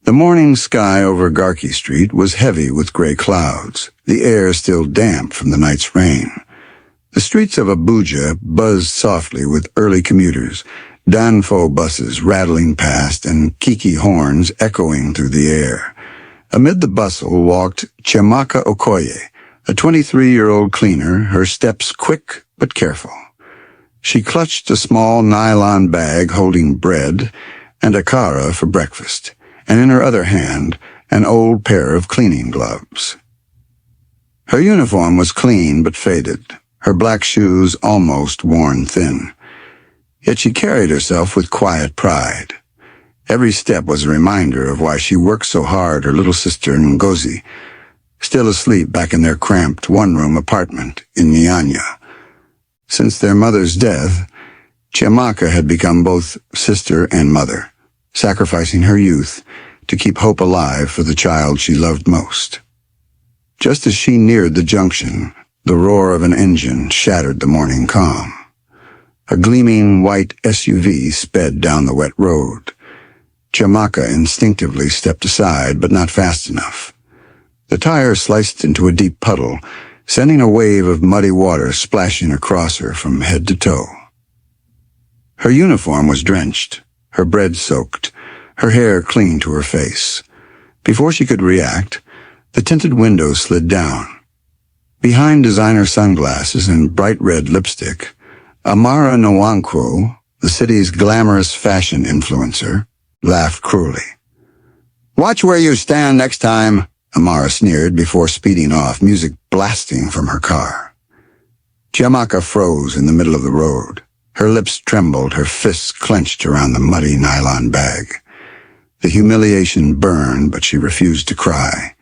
The morning sky over Garki Street was heavy with gray clouds, the air still damp from the night's rain. The streets of Abuja buzzed softly with early commuters, Danfo buses rattling past and Kiki horns echoing through the air. Amid the bustle walked Chiamaka Okoye, a 23-year-old cleaner, her steps quick but careful. She clutched a small nylon bag holding bread and akara for breakfast, and in her other hand, an old pair of cleaning gloves. Her uniform was clean but faded, her black shoes almost worn thin. Yet she carried herself with quiet pride. Every step was a reminder of why she worked so hard her little sister Ngozi, still asleep back in their cramped one-room apartment in Nyanya. Since their mother's death, Chiamaka had become both sister and mother, sacrificing her youth to keep hope alive for the child she loved most. Just as she neared the junction, the roar of an engine shattered the morning calm. A gleaming white SUV sped down the wet road. Chiamaka instinctively stepped aside, but not fast enough. The tire sliced into a deep puddle, sending a wave of muddy water splashing across her from head to toe. Her uniform was drenched, her bread soaked, her hair clinging to her face. Before she could react, the tinted window slid down. Behind designer sunglasses and bright red lipstick, Amara Nwankwo, the city's glamorous fashion influencer, laughed cruelly. "Watch where you stand next time," Amara sneered before speeding off, music blasting from her car. Chiamaka froze in the middle of the road. Her lips trembled, her fists clenched around the muddy nylon bag. The humiliation burned, but she refused to cry.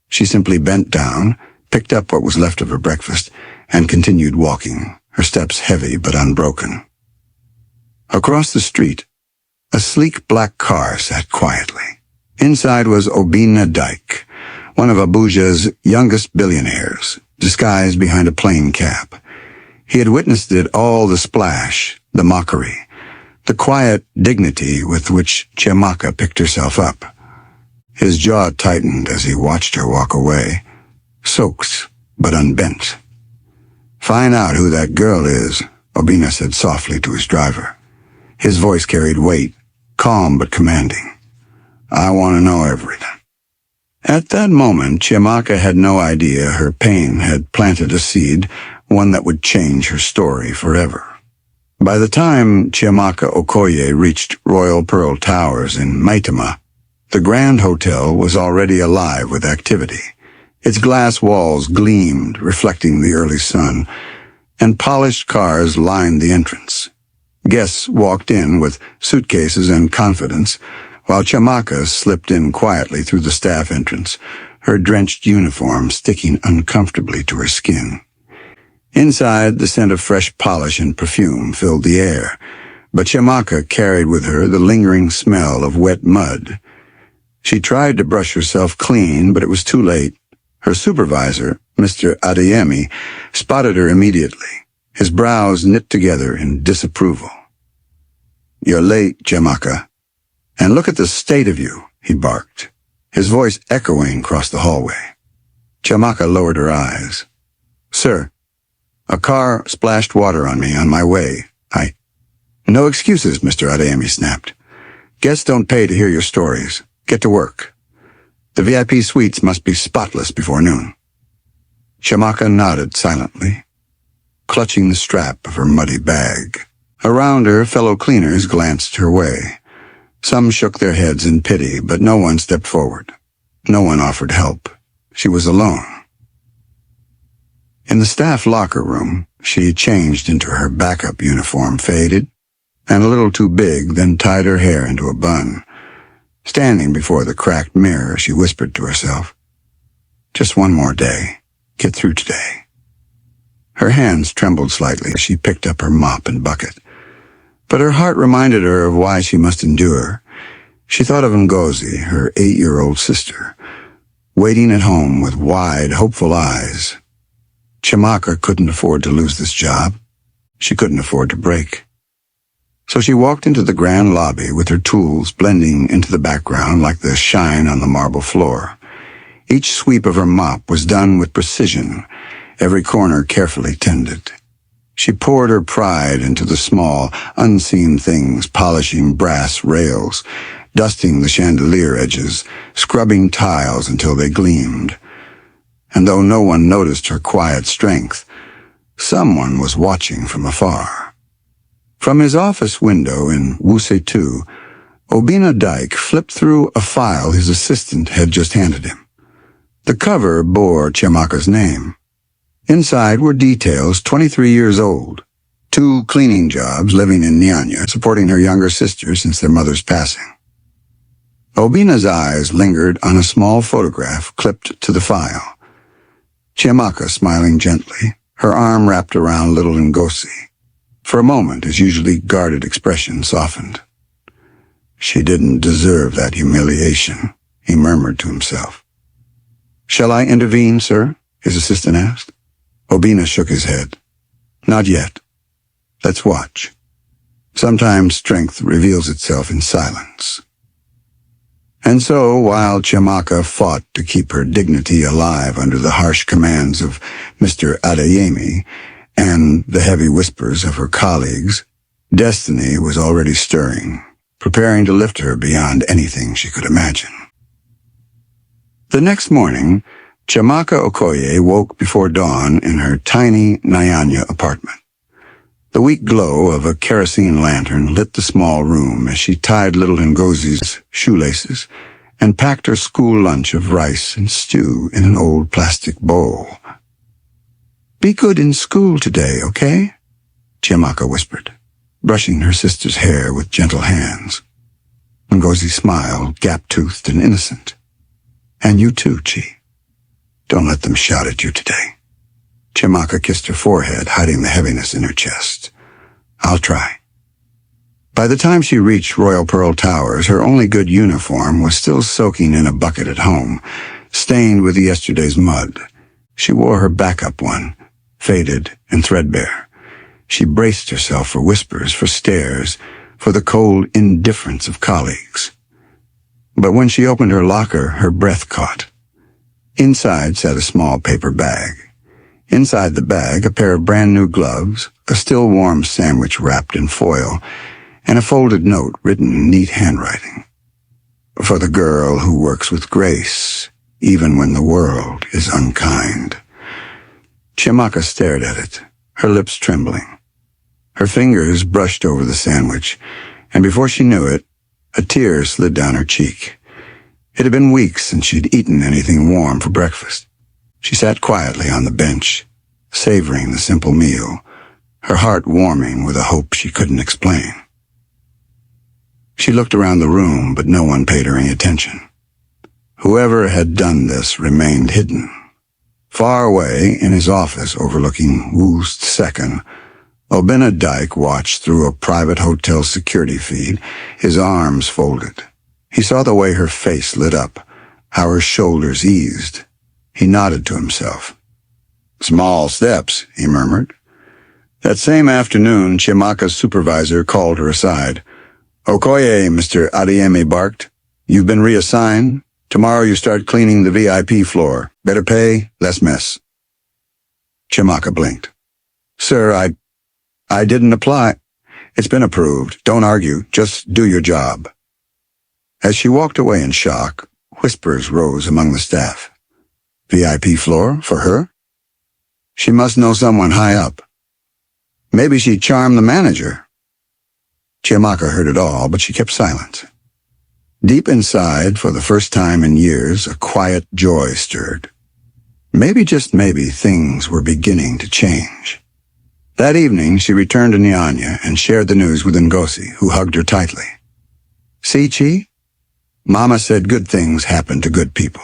She simply bent down, picked up what was left of her breakfast, and continued walking, her steps heavy but unbroken. Across the street, a sleek black car sat quietly. Inside was Obinna Dike, one of Abuja's youngest billionaires, disguised behind a plain cap. He had witnessed it all, the splash, the mockery, the quiet dignity with which Chiamaka picked herself up. His jaw tightened as he watched her walk away, soaked but unbent. "Find out who that girl is," Obinna said softly to his driver. His voice carried weight, calm but commanding. "I want to know everything." At that moment, Chiamaka had no idea her pain had planted a seed, one that would change her story forever. By the time Chiamaka Okoye reached Royal Pearl Towers in Maitama, the Grand Hotel was already alive with activity. Its glass walls gleamed, reflecting the early sun, and polished cars lined the entrance. Guests walked in with suitcases and confidence, while Chiamaka slipped in quietly through the staff entrance, her drenched uniform sticking uncomfortably to her skin. Inside, the scent of fresh polish and perfume filled the air, but Chiamaka carried with her the lingering smell of wet mud. She tried to brush herself clean, but it was too late. Her supervisor, Mr. Adeyemi, spotted her immediately, his brows knit together in disapproval. "You're late, Chiamaka. And look at the state of you," he barked, his voice echoing across the hallway. Chiamaka lowered her eyes. "Sir, a car splashed water on me on my way. "No excuses," Mr. Adeyemi snapped. "Guests don't pay to hear your stories. Get to work. The VIP suites must be spotless before noon." Chiamaka nodded silently, clutching the strap of her muddy bag. Around her, fellow cleaners glanced her way. Some shook their heads in pity, but no one stepped forward. No one offered help. She was alone. In the staff locker room, she changed into her backup uniform, faded and a little too big, then tied her hair into a bun. Standing before the cracked mirror, she whispered to herself, "Just one more day. Get through today." Her hands trembled slightly as she picked up her mop and bucket. But her heart reminded her of why she must endure. She thought of Ngozi, her 8-year-old sister, waiting at home with wide, hopeful eyes. Chiamaka couldn't afford to lose this job. She couldn't afford to break. So she walked into the grand lobby with her tools blending into the background like the shine on the marble floor. Each sweep of her mop was done with precision, every corner carefully tended. She poured her pride into the small, unseen things, polishing brass rails, dusting the chandelier edges, scrubbing tiles until they gleamed. And though no one noticed her quiet strength, someone was watching from afar. From his office window in Wuse 2, Obinna Dike flipped through a file his assistant had just handed him. The cover bore Chiamaka's name. Inside were details 23 years old, 2 cleaning jobs, living in Nyanya, supporting her younger sister since their mother's passing. Obinna's eyes lingered on a small photograph clipped to the file. Chiamaka smiling gently, her arm wrapped around little Ngozi. For a moment, his usually guarded expression softened. She didn't deserve that humiliation, he murmured to himself. "Shall I intervene, sir?" his assistant asked. Obinna shook his head. "Not yet. Let's watch. Sometimes strength reveals itself in silence." And so, while Chiamaka fought to keep her dignity alive under the harsh commands of Mr. Adeyemi and the heavy whispers of her colleagues, destiny was already stirring, preparing to lift her beyond anything she could imagine. The next morning, Chiamaka Okoye woke before dawn in her tiny Nyanya apartment. The weak glow of a kerosene lantern lit the small room as she tied little Ngozi's shoelaces and packed her school lunch of rice and stew in an old plastic bowl. "Be good in school today, okay?" Chiamaka whispered, brushing her sister's hair with gentle hands. Ngozi smiled, gap-toothed and innocent. "And you too, Chi. Don't let them shout at you today." Chiamaka kissed her forehead, hiding the heaviness in her chest. "I'll try." By the time she reached Royal Pearl Towers, her only good uniform was still soaking in a bucket at home, stained with yesterday's mud. She wore her backup one, faded and threadbare. She braced herself for whispers, for stares, for the cold indifference of colleagues. But when she opened her locker, her breath caught. Inside sat a small paper bag. Inside the bag, a pair of brand-new gloves, a still-warm sandwich wrapped in foil, and a folded note written in neat handwriting. "For the girl who works with grace, even when the world is unkind." Chiamaka stared at it, her lips trembling. Her fingers brushed over the sandwich, and before she knew it, a tear slid down her cheek. It had been weeks since she'd eaten anything warm for breakfast. She sat quietly on the bench, savoring the simple meal, her heart warming with a hope she couldn't explain. She looked around the room, but no one paid her any attention. Whoever had done this remained hidden. Far away, in his office overlooking Woost 2nd, Obinna Dike watched through a private hotel security feed, his arms folded. He saw the way her face lit up, how her shoulders eased. He nodded to himself. "Small steps," he murmured. That same afternoon, Chiamaka's supervisor called her aside. "Okoye," Mr. Adeyemi barked. "You've been reassigned. Tomorrow you start cleaning the VIP floor. Better pay, less mess." Chiamaka blinked. "Sir, I didn't apply." "It's been approved. Don't argue. Just do your job." As she walked away in shock, whispers rose among the staff. VIP floor for her? She must know someone high up. Maybe she charmed the manager. Chiamaka heard it all, but she kept silent. Deep inside, for the first time in years, a quiet joy stirred. Maybe, just maybe, things were beginning to change. That evening, she returned to Nyanya and shared the news with Ngozi, who hugged her tightly. "See, Chi? Mama said good things happen to good people."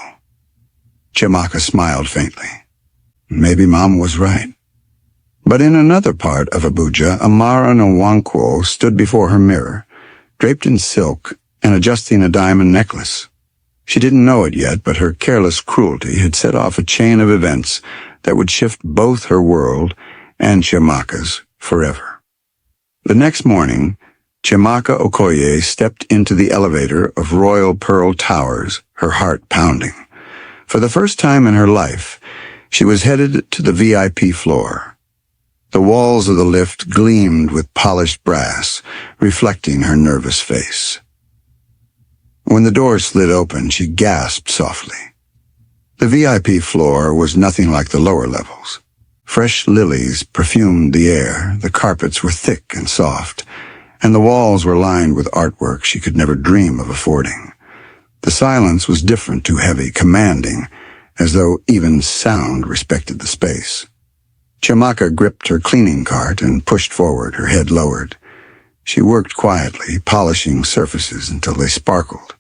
Chiamaka smiled faintly. Maybe Mama was right. But in another part of Abuja, Amara Nwankwo stood before her mirror, draped in silk and adjusting a diamond necklace. She didn't know it yet, but her careless cruelty had set off a chain of events that would shift both her world and Chiamaka's forever. The next morning, Chiamaka Okoye stepped into the elevator of Royal Pearl Towers, her heart pounding. For the first time in her life, she was headed to the VIP floor. The walls of the lift gleamed with polished brass, reflecting her nervous face. When the door slid open, she gasped softly. The VIP floor was nothing like the lower levels. Fresh lilies perfumed the air, the carpets were thick and soft, and the walls were lined with artwork she could never dream of affording. The silence was different, too heavy, commanding, as though even sound respected the space. Chiamaka gripped her cleaning cart and pushed forward, her head lowered. She worked quietly, polishing surfaces until they sparkled,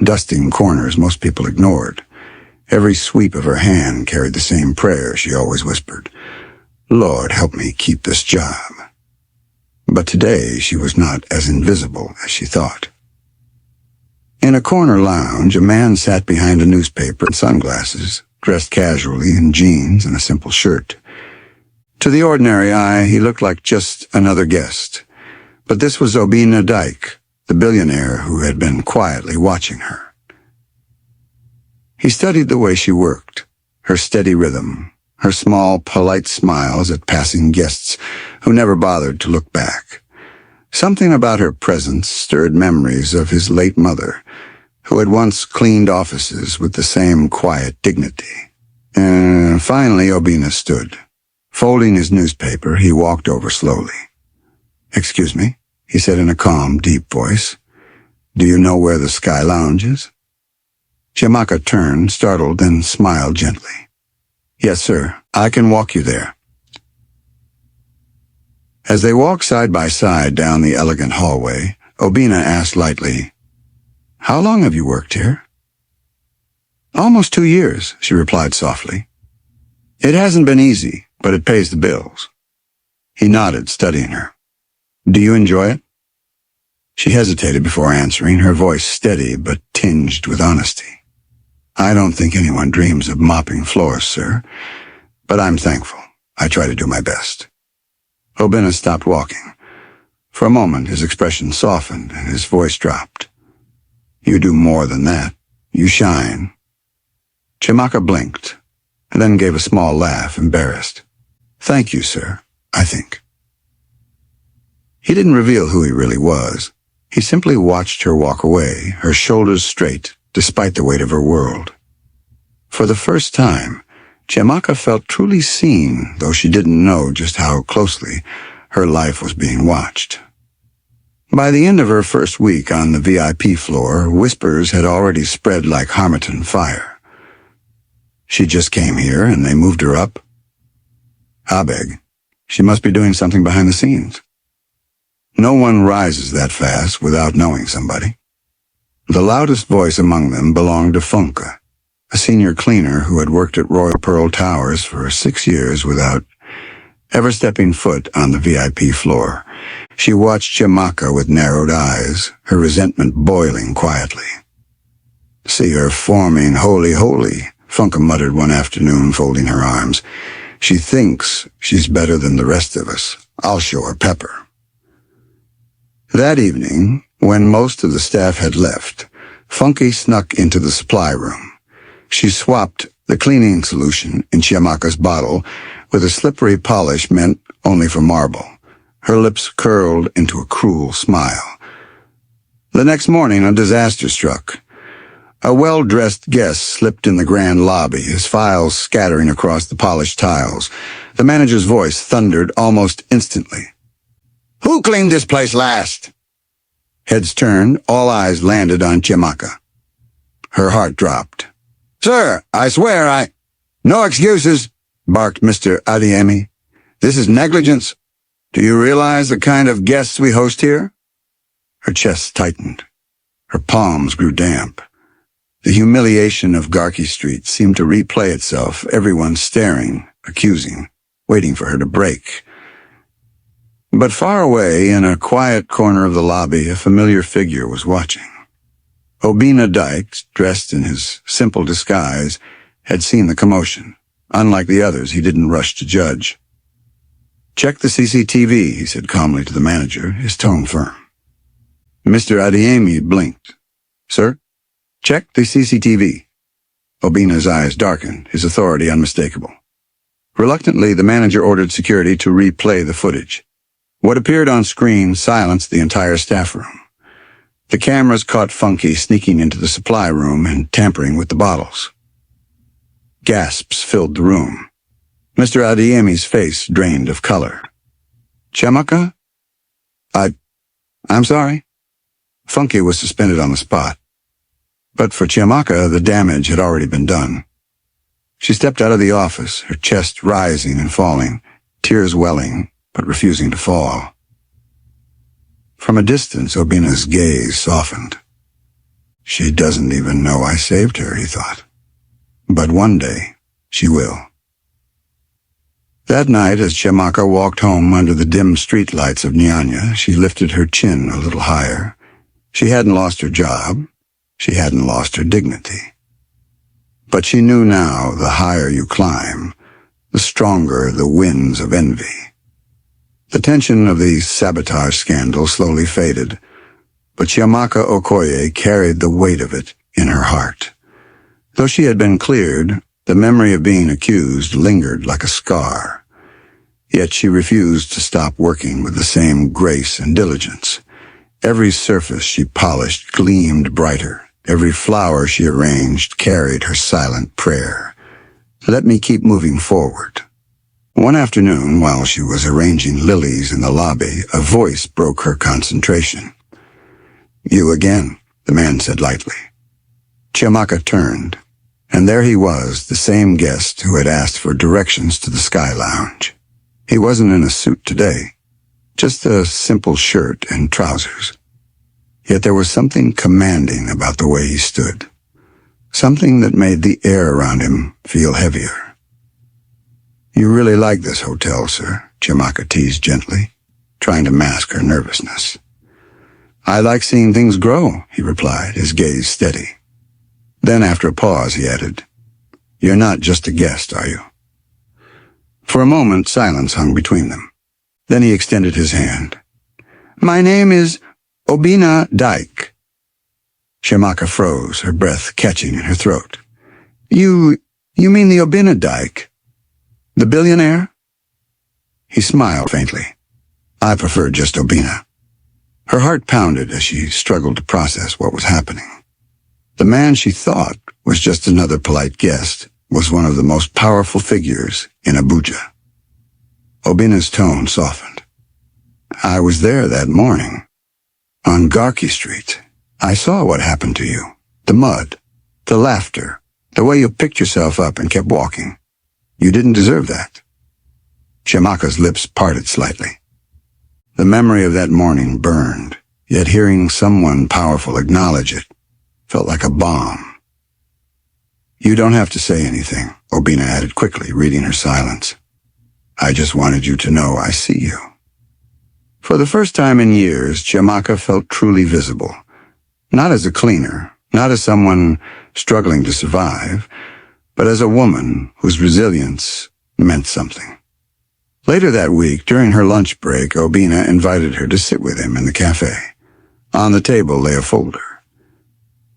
dusting corners most people ignored. Every sweep of her hand carried the same prayer she always whispered, "Lord, help me keep this job." But today she was not as invisible as she thought. In a corner lounge, a man sat behind a newspaper and sunglasses, dressed casually in jeans and a simple shirt. To the ordinary eye, he looked like just another guest. But this was Obinna Dike, the billionaire who had been quietly watching her. He studied the way she worked, her steady rhythm, her small, polite smiles at passing guests who never bothered to look back. Something about her presence stirred memories of his late mother, who had once cleaned offices with the same quiet dignity. And finally, Obinna stood. Folding his newspaper, he walked over slowly. "Excuse me," he said in a calm, deep voice. "Do you know where the Sky Lounge is?" Chiamaka turned, startled, then smiled gently. "Yes, sir. I can walk you there." As they walked side by side down the elegant hallway, Obinna asked lightly, "How long have you worked here?" "Almost 2 years," she replied softly. "It hasn't been easy, but it pays the bills." He nodded, studying her. "Do you enjoy it?" She hesitated before answering, her voice steady but tinged with honesty. "I don't think anyone dreams of mopping floors, sir, but I'm thankful. I try to do my best." Obinna stopped walking. For a moment, his expression softened and his voice dropped. "You do more than that. You shine." Chiamaka blinked, and then gave a small laugh, embarrassed. "Thank you, sir, I think." He didn't reveal who he really was. He simply watched her walk away, her shoulders straight, despite the weight of her world. For the first time, Chiamaka felt truly seen, though she didn't know just how closely her life was being watched. By the end of her first week on the VIP floor, whispers had already spread like Harmattan fire. She just came here and they moved her up. I beg, she must be doing something behind the scenes. No one rises that fast without knowing somebody. The loudest voice among them belonged to Funke, a senior cleaner who had worked at Royal Pearl Towers for 6 years without ever stepping foot on the VIP floor. She watched Chiamaka with narrowed eyes, her resentment boiling quietly. "See her forming holy," Funke muttered one afternoon, folding her arms. "She thinks she's better than the rest of us. I'll show her pepper." That evening, when most of the staff had left, Funke snuck into the supply room. She swapped the cleaning solution in Chiamaka's bottle with a slippery polish meant only for marble. Her lips curled into a cruel smile. The next morning, a disaster struck. A well-dressed guest slipped in the grand lobby, his files scattering across the polished tiles. The manager's voice thundered almost instantly. "Who cleaned this place last?" Heads turned, all eyes landed on Chiamaka. Her heart dropped. "Sir, I swear No excuses," barked Mr. Adiemi. "This is negligence. Do you realize the kind of guests we host here?" Her chest tightened. Her palms grew damp. The humiliation of Garki Street seemed to replay itself, everyone staring, accusing, waiting for her to break. But far away, in a quiet corner of the lobby, a familiar figure was watching. Obinna Dike, dressed in his simple disguise, had seen the commotion. Unlike the others, he didn't rush to judge. "Check the CCTV," he said calmly to the manager, his tone firm. Mr. Adiemi blinked. "Sir? Check the CCTV." Obinna's eyes darkened, his authority unmistakable. Reluctantly, the manager ordered security to replay the footage. What appeared on screen silenced the entire staff room. The cameras caught Funky sneaking into the supply room and tampering with the bottles. Gasps filled the room. Mr. Adiemi's face drained of color. "Chiamaka? I'm sorry." Funky was suspended on the spot. But for Chiamaka, the damage had already been done. She stepped out of the office, her chest rising and falling, tears welling, but refusing to fall. From a distance, Obinna's gaze softened. "She doesn't even know I saved her," he thought. "But one day, she will." That night, as Chiamaka walked home under the dim streetlights of Nyanya, she lifted her chin a little higher. She hadn't lost her job. She hadn't lost her dignity. But she knew now, the higher you climb, the stronger the winds of envy. The tension of the sabotage scandal slowly faded, but Chiamaka Okoye carried the weight of it in her heart. Though she had been cleared, the memory of being accused lingered like a scar. Yet she refused to stop working with the same grace and diligence. Every surface she polished gleamed brighter. Every flower she arranged carried her silent prayer. "Let me keep moving forward." One afternoon, while she was arranging lilies in the lobby, a voice broke her concentration. "You again," the man said lightly. Chiamaka turned, and there he was, the same guest who had asked for directions to the Sky Lounge. He wasn't in a suit today, just a simple shirt and trousers. Yet there was something commanding about the way he stood, something that made the air around him feel heavier. "You really like this hotel, sir," Chiamaka teased gently, trying to mask her nervousness. "I like seeing things grow," he replied, his gaze steady. Then, after a pause, he added, "You're not just a guest, are you?" For a moment, silence hung between them. Then he extended his hand. "My name is Obinna Dike." Chiamaka froze, her breath catching in her throat. You mean the Obinna Dike? The billionaire?" He smiled faintly. "I prefer just Obinna." Her heart pounded as she struggled to process what was happening. The man she thought was just another polite guest was one of the most powerful figures in Abuja. Obinna's tone softened. "I was there that morning. On Garki Street. I saw what happened to you. The mud. The laughter. The way you picked yourself up and kept walking. You didn't deserve that." Chiamaka's lips parted slightly. The memory of that morning burned, yet hearing someone powerful acknowledge it felt like a balm. "You don't have to say anything," Obinna added quickly, reading her silence. "I just wanted you to know I see you." For the first time in years, Chiamaka felt truly visible. Not as a cleaner, not as someone struggling to survive, but as a woman whose resilience meant something. Later that week, during her lunch break, Obinna invited her to sit with him in the cafe. On the table lay a folder.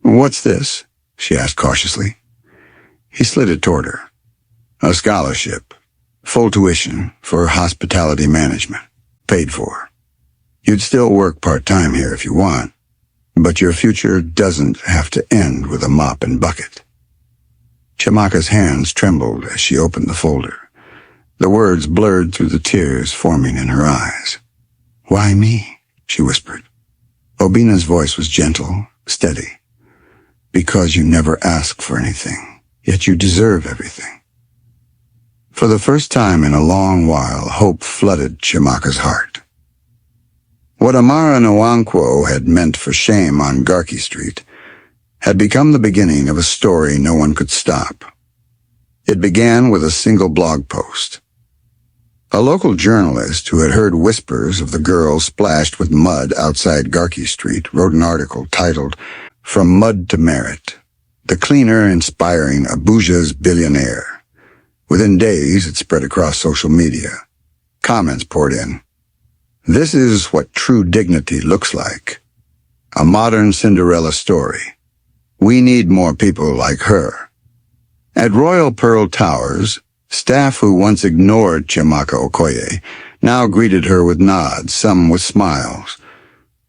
"What's this?" she asked cautiously. He slid it toward her. "A scholarship. Full tuition for hospitality management. Paid for. You'd still work part-time here if you want, but your future doesn't have to end with a mop and bucket." Chiamaka's hands trembled as she opened the folder. The words blurred through the tears forming in her eyes. "Why me?" she whispered. Obinna's voice was gentle, steady. "Because you never ask for anything, yet you deserve everything." For the first time in a long while, hope flooded Chiamaka's heart. What Amara Nwankwo had meant for shame on Garki Street had become the beginning of a story no one could stop. It began with a single blog post. A local journalist who had heard whispers of the girl splashed with mud outside Garki Street wrote an article titled, "From Mud to Merit, the Cleaner Inspiring Abuja's Billionaire." Within days, it spread across social media. Comments poured in. "This is what true dignity looks like. A modern Cinderella story. We need more people like her. At Royal Pearl Towers, staff who once ignored Chiamaka Okoye now greeted her with nods, some with smiles.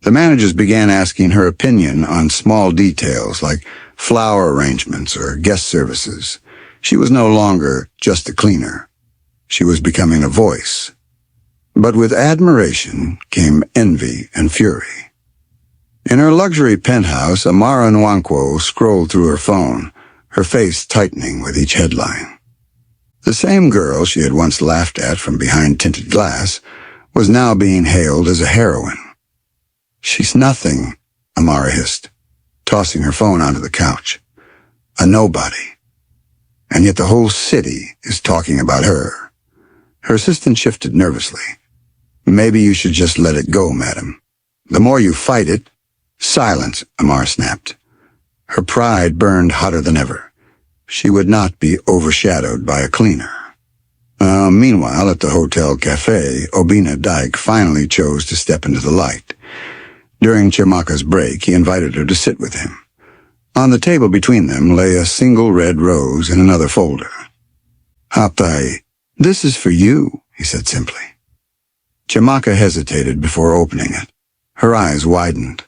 The managers began asking her opinion on small details like flower arrangements or guest services. She was no longer just a cleaner. She was becoming a voice. But with admiration came envy and fury. In her luxury penthouse, Amara Nwankwo scrolled through her phone, her face tightening with each headline. The same girl she had once laughed at from behind tinted glass was now being hailed as a heroine. "She's nothing," Amara hissed, tossing her phone onto the couch. "A nobody. And yet the whole city is talking about her." Her assistant shifted nervously. "Maybe you should just let it go, madam. The more you fight it—" "Silence," Amara snapped. Her pride burned hotter than ever. She would not be overshadowed by a cleaner. Meanwhile, at the hotel cafe, Obinna Dike finally chose to step into the light. During Chiamaka's break, he invited her to sit with him. On the table between them lay a single red rose in another folder. "Hapai, this is for you," he said simply. Chiamaka hesitated before opening it. Her eyes widened.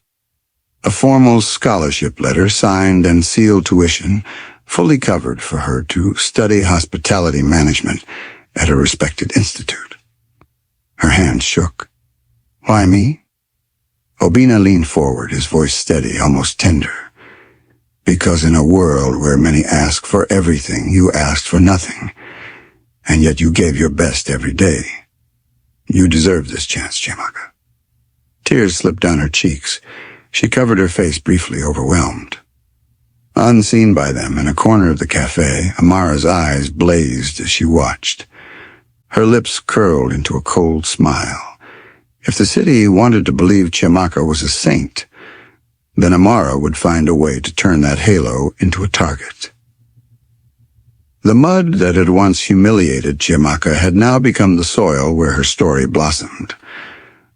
A formal scholarship letter, signed and sealed tuition, fully covered for her to study hospitality management at a respected institute. Her hand shook. "Why me?" Obinna leaned forward, his voice steady, almost tender. "Because in a world where many ask for everything, you asked for nothing, and yet you gave your best every day. You deserve this chance, Chiamaka." Tears slipped down her cheeks. She covered her face briefly, overwhelmed. Unseen by them, in a corner of the cafe, Amara's eyes blazed as she watched. Her lips curled into a cold smile. If the city wanted to believe Chiamaka was a saint, then Amara would find a way to turn that halo into a target. The mud that had once humiliated Chiamaka had now become the soil where her story blossomed.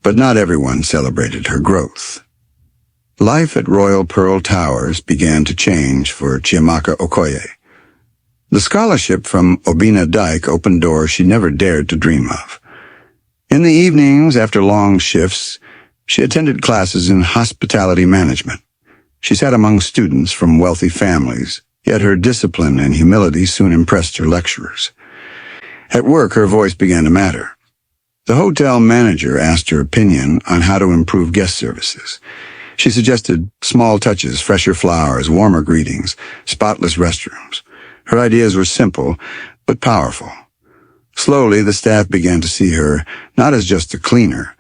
But not everyone celebrated her growth. Life at Royal Pearl Towers began to change for Chiamaka Okoye. The scholarship from Obinna Dike opened doors she never dared to dream of. In the evenings, after long shifts, she attended classes in hospitality management. She sat among students from wealthy families, yet her discipline and humility soon impressed her lecturers. At work, her voice began to matter. The hotel manager asked her opinion on how to improve guest services. She suggested small touches, fresher flowers, warmer greetings, spotless restrooms. Her ideas were simple, but powerful. Slowly, the staff began to see her not as just a cleaner,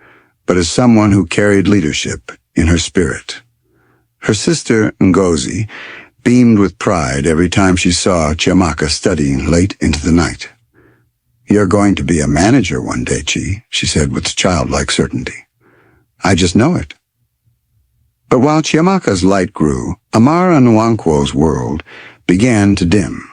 but as someone who carried leadership in her spirit. Her sister, Ngozi, beamed with pride every time she saw Chiamaka studying late into the night. "You're going to be a manager one day, Chi," she said with childlike certainty. "I just know it." But while Chiamaka's light grew, Amara Nwankwo's world began to dim.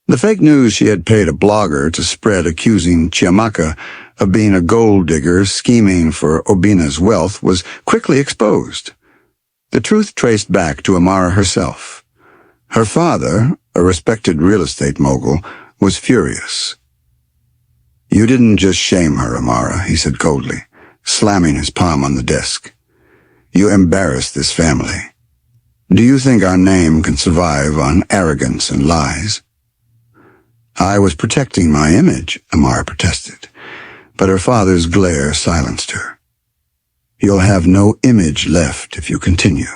The fake news she had paid a blogger to spread accusing Chiamaka of being a gold digger scheming for Obinna's wealth was quickly exposed. The truth traced back to Amara herself. Her father, a respected real estate mogul, was furious. "You didn't just shame her, Amara," he said coldly, slamming his palm on the desk. "You embarrassed this family. Do you think our name can survive on arrogance and lies?" "I was protecting my image," Amara protested, but her father's glare silenced her. "You'll have no image left if you continue.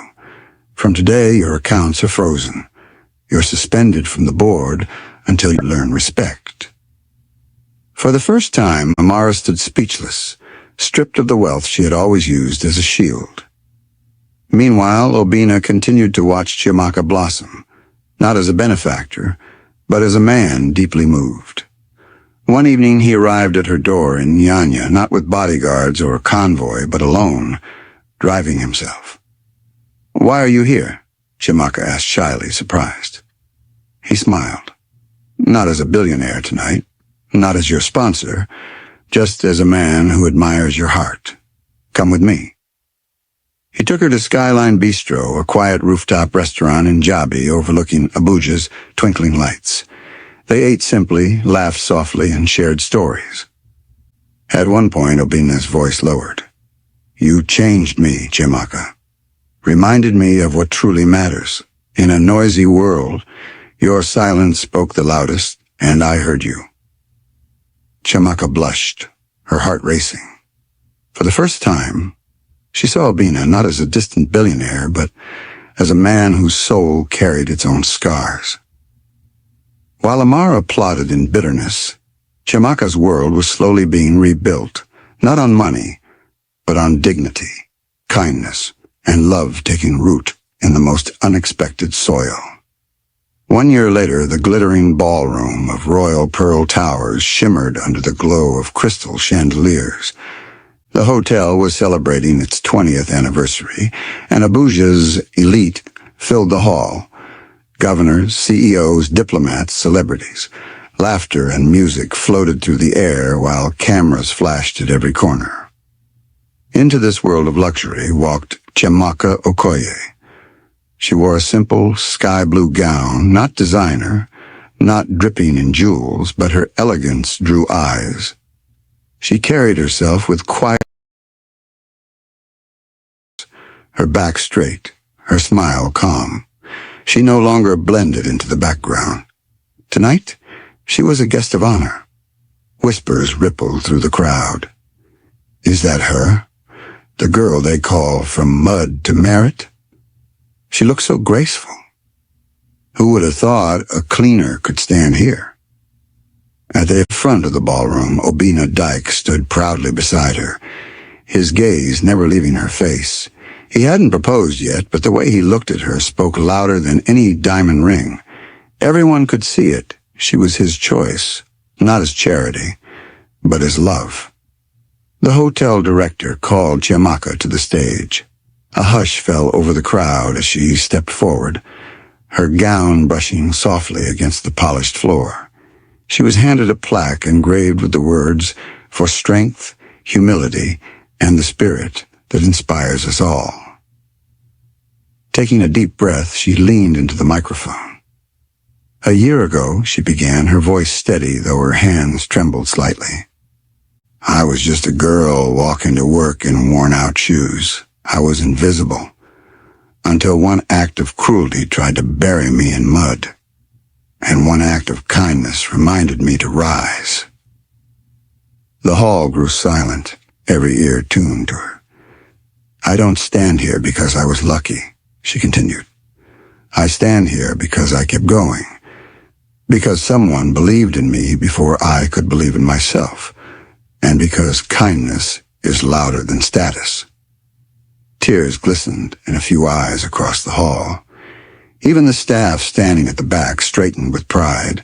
From today, your accounts are frozen. You're suspended from the board until you learn respect." For the first time, Amara stood speechless, stripped of the wealth she had always used as a shield. Meanwhile, Obinna continued to watch Chiamaka blossom, not as a benefactor, but as a man deeply moved. One evening he arrived at her door in Nyanya, not with bodyguards or a convoy, but alone, driving himself. "Why are you here?" Chiamaka asked shyly, surprised. He smiled. "Not as a billionaire tonight, not as your sponsor, just as a man who admires your heart. Come with me." He took her to Skyline Bistro, a quiet rooftop restaurant in Jabi overlooking Abuja's twinkling lights. They ate simply, laughed softly, and shared stories. At one point, Obinna's voice lowered. "You changed me, Chiamaka. Reminded me of what truly matters. In a noisy world, your silence spoke the loudest, and I heard you." Chiamaka blushed, her heart racing. For the first time, she saw Obinna not as a distant billionaire, but as a man whose soul carried its own scars. While Amara plotted in bitterness, Chiamaka's world was slowly being rebuilt, not on money, but on dignity, kindness, and love taking root in the most unexpected soil. 1 year later, the glittering ballroom of Royal Pearl Towers shimmered under the glow of crystal chandeliers. The hotel was celebrating its 20th anniversary, and Abuja's elite filled the hall. Governors, CEOs, diplomats, celebrities. Laughter and music floated through the air while cameras flashed at every corner. Into this world of luxury walked Chiamaka Okoye. She wore a simple sky-blue gown, not designer, not dripping in jewels, but her elegance drew eyes. She carried herself with quiet, her back straight, her smile calm. She no longer blended into the background. Tonight, she was a guest of honor. Whispers rippled through the crowd. Is that her? The girl they call from mud to merit? She looked so graceful. Who would have thought a cleaner could stand here? At the front of the ballroom, Obinna Dike stood proudly beside her, his gaze never leaving her face. He hadn't proposed yet, but the way he looked at her spoke louder than any diamond ring. Everyone could see it. She was his choice, not as charity, but as love. The hotel director called Chiamaka to the stage. A hush fell over the crowd as she stepped forward, her gown brushing softly against the polished floor. She was handed a plaque engraved with the words, "For strength, humility, and the spirit that inspires us all." Taking a deep breath, she leaned into the microphone. "A year ago," she began, her voice steady, though her hands trembled slightly. "I was just a girl walking to work in worn-out shoes. I was invisible, until one act of cruelty tried to bury me in mud, and one act of kindness reminded me to rise." The hall grew silent, every ear tuned to her. "I don't stand here because I was lucky," she continued. "I stand here because I kept going, because someone believed in me before I could believe in myself, and because kindness is louder than status." Tears glistened in a few eyes across the hall. Even the staff standing at the back straightened with pride.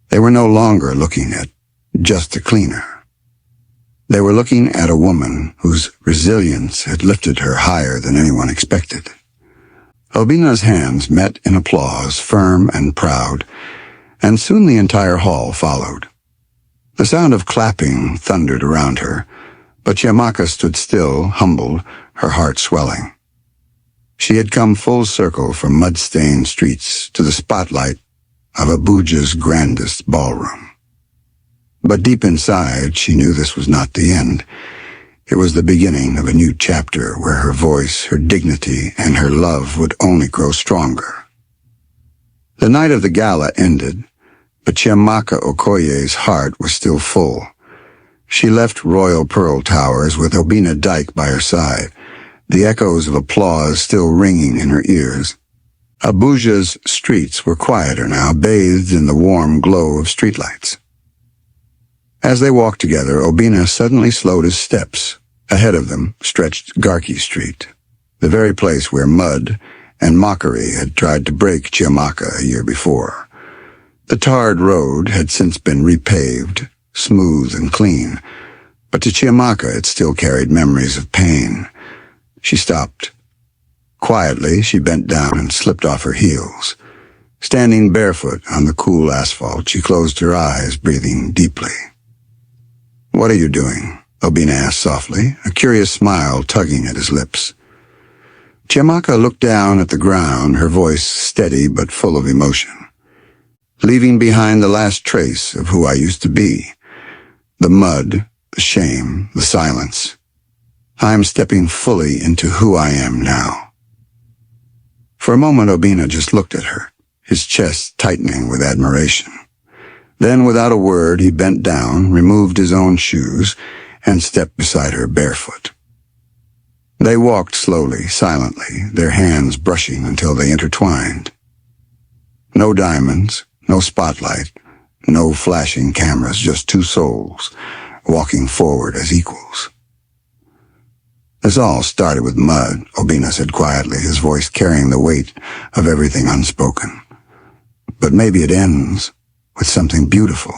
They were no longer looking at just a cleaner. They were looking at a woman whose resilience had lifted her higher than anyone expected. Obinna's hands met in applause, firm and proud, and soon the entire hall followed. The sound of clapping thundered around her, but Chiamaka stood still, humbled, her heart swelling. She had come full circle from mud-stained streets to the spotlight of Abuja's grandest ballroom. But deep inside, she knew this was not the end. It was the beginning of a new chapter where her voice, her dignity, and her love would only grow stronger. The night of the gala ended, but Chiamaka Okoye's heart was still full. She left Royal Pearl Towers with Obinna Dike by her side, the echoes of applause still ringing in her ears. Abuja's streets were quieter now, bathed in the warm glow of streetlights. As they walked together, Obinna suddenly slowed his steps. Ahead of them stretched Garki Street, the very place where mud and mockery had tried to break Chiamaka a year before. The tarred road had since been repaved, smooth and clean, but to Chiamaka it still carried memories of pain. She stopped. Quietly, she bent down and slipped off her heels. Standing barefoot on the cool asphalt, she closed her eyes, breathing deeply. "What are you doing?" Obinna asked softly, a curious smile tugging at his lips. Chiamaka looked down at the ground, her voice steady but full of emotion. Leaving behind the last trace of who I used to be. The mud, the shame, the silence. I'm stepping fully into who I am now. For a moment, Obinna just looked at her, his chest tightening with admiration. Then, without a word, he bent down, removed his own shoes, and stepped beside her barefoot. They walked slowly, silently, their hands brushing until they intertwined. No diamonds, no spotlight, no flashing cameras, just two souls, walking forward as equals. This all started with mud, Obinna said quietly, his voice carrying the weight of everything unspoken. But maybe it ends with something beautiful.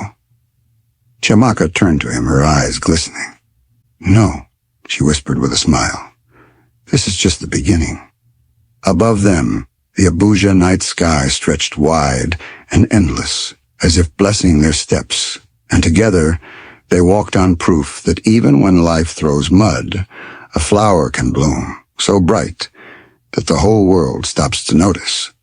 Chiamaka turned to him, her eyes glistening. No, she whispered with a smile. This is just the beginning. Above them, the Abuja night sky stretched wide and endless, as if blessing their steps, and together they walked on proof that even when life throws mud, a flower can bloom so bright that the whole world stops to notice.